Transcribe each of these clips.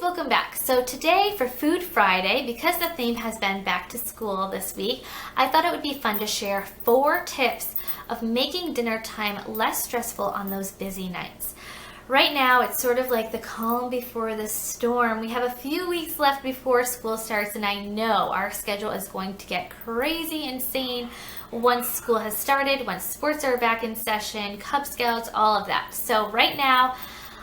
welcome back. So today for Food Friday, because the theme has been back to school this week, I thought it would be fun to share 4 tips of making dinner time less stressful on those busy nights. Right now, it's sort of like the calm before the storm. We have a few weeks left before school starts, and I know our schedule is going to get crazy insane once school has started, once sports are back in session, Cub Scouts, all of that. So right now,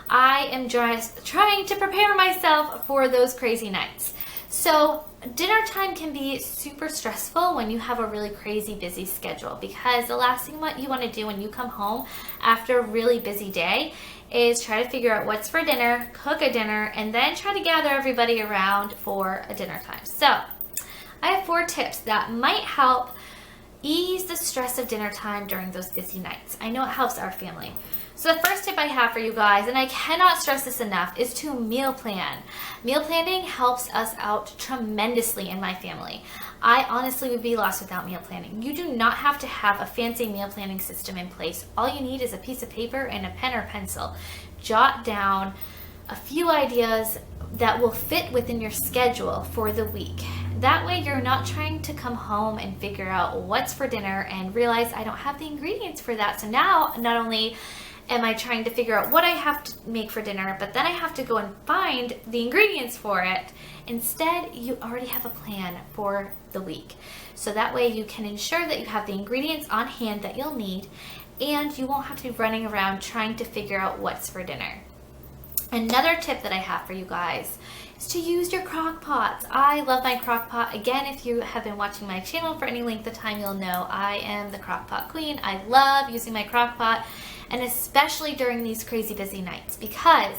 I am just trying to prepare myself for those crazy nights. So dinner time can be super stressful when you have a really crazy busy schedule, because the last thing what you want to do when you come home after a really busy day is try to figure out what's for dinner, cook a dinner, and then try to gather everybody around for a dinner time. So I have 4 tips that might help ease the stress of dinner time during those busy nights. I know it helps our family. So the first tip I have for you guys, and I cannot stress this enough, is to meal plan. Meal planning helps us out tremendously in my family. I honestly would be lost without meal planning. You do not have to have a fancy meal planning system in place. All you need is a piece of paper and a pen or pencil. Jot down a few ideas that will fit within your schedule for the week. That way you're not trying to come home and figure out what's for dinner and realize I don't have the ingredients for that. So now not only am I trying to figure out what I have to make for dinner, but then I have to go and find the ingredients for it. Instead, you already have a plan for the week. So that way you can ensure that you have the ingredients on hand that you'll need, and you won't have to be running around trying to figure out what's for dinner. Another tip that I have for you guys is to use your crock pots. I love my crock pot. Again, if you have been watching my channel for any length of time, you'll know I am the crock pot queen. I love using my crock pot, and especially during these crazy busy nights, because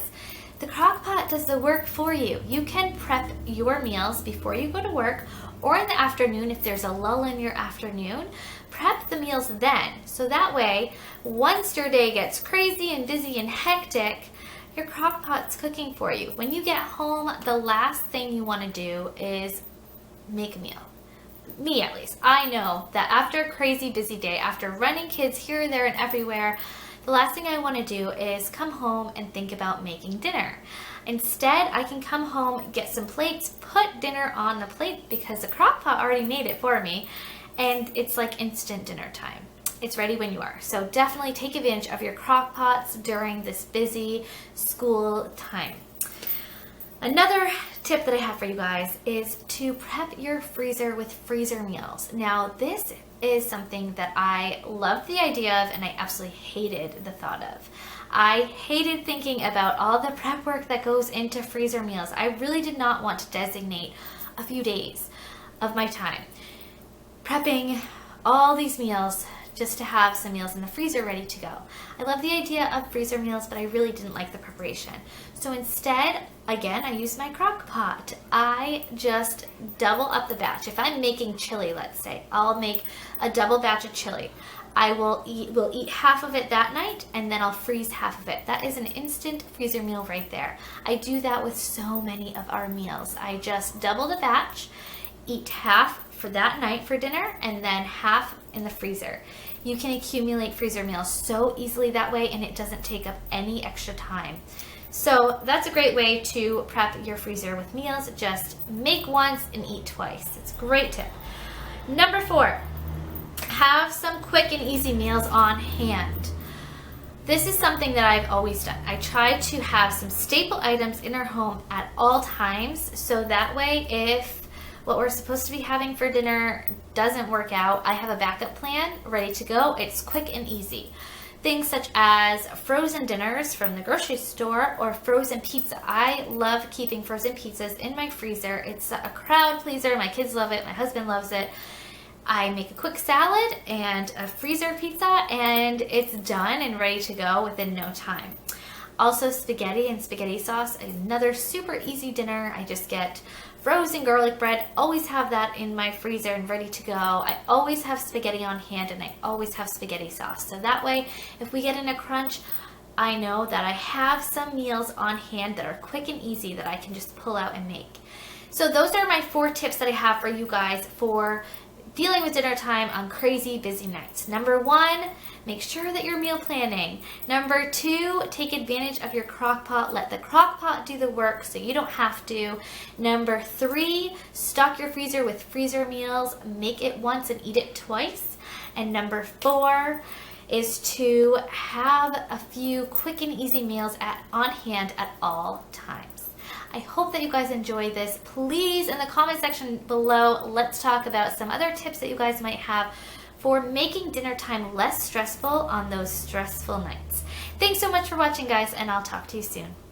the crock pot does the work for you. You can prep your meals before you go to work, or in the afternoon if there's a lull in your afternoon. Prep the meals then, so that way once your day gets crazy and busy and hectic, your crock pot's cooking for you. When you get home, the last thing you want to do is make a meal. Me at least. I know that after a crazy busy day, after running kids here, there, and everywhere, the last thing I want to do is come home and think about making dinner. Instead, I can come home, get some plates, put dinner on the plate because the crock pot already made it for me, and it's like instant dinner time. It's ready when you are. So definitely take advantage of your crock pots during this busy school time. Another tip that I have for you guys is to prep your freezer with freezer meals. Now, this is something that I loved the idea of, and I absolutely hated the thought of. I hated thinking about all the prep work that goes into freezer meals. I really did not want to designate a few days of my time prepping all these meals just to have some meals in the freezer ready to go. I love the idea of freezer meals, but I really didn't like the preparation. So instead, again, I use my crock pot. I just double up the batch. If I'm making chili, let's say, I'll make a double batch of chili. We'll eat half of it that night, and then I'll freeze half of it. That is an instant freezer meal right there. I do that with so many of our meals. I just double the batch, eat half for that night for dinner, and then half in the freezer. You can accumulate freezer meals so easily that way, and it doesn't take up any extra time. So that's a great way to prep your freezer with meals. Just make once and eat twice. It's a great tip. Number 4, have some quick and easy meals on hand. This is something that I've always done. I try to have some staple items in our home at all times, so that way if what we're supposed to be having for dinner doesn't work out, I have a backup plan ready to go. It's quick and easy. Things such as frozen dinners from the grocery store or frozen pizza. I love keeping frozen pizzas in my freezer. It's a crowd pleaser. My kids love it. My husband loves it. I make a quick salad and a freezer pizza, and it's done and ready to go within no time. Also, spaghetti and spaghetti sauce, another super easy dinner. I just get frozen garlic bread, always have that in my freezer and ready to go. I always have spaghetti on hand, and I always have spaghetti sauce. So that way, if we get in a crunch, I know that I have some meals on hand that are quick and easy that I can just pull out and make. So those are my 4 tips that I have for you guys for dealing with dinner time on crazy busy nights. Number 1, make sure that you're meal planning. Number 2, take advantage of your crock pot. Let the crock pot do the work so you don't have to. Number 3, stock your freezer with freezer meals. Make it once and eat it twice. And number 4 is to have a few quick and easy meals on hand at all times. I hope that you guys enjoy this. Please, in the comment section below, let's talk about some other tips that you guys might have for making dinner time less stressful on those stressful nights. Thanks so much for watching, guys, and I'll talk to you soon.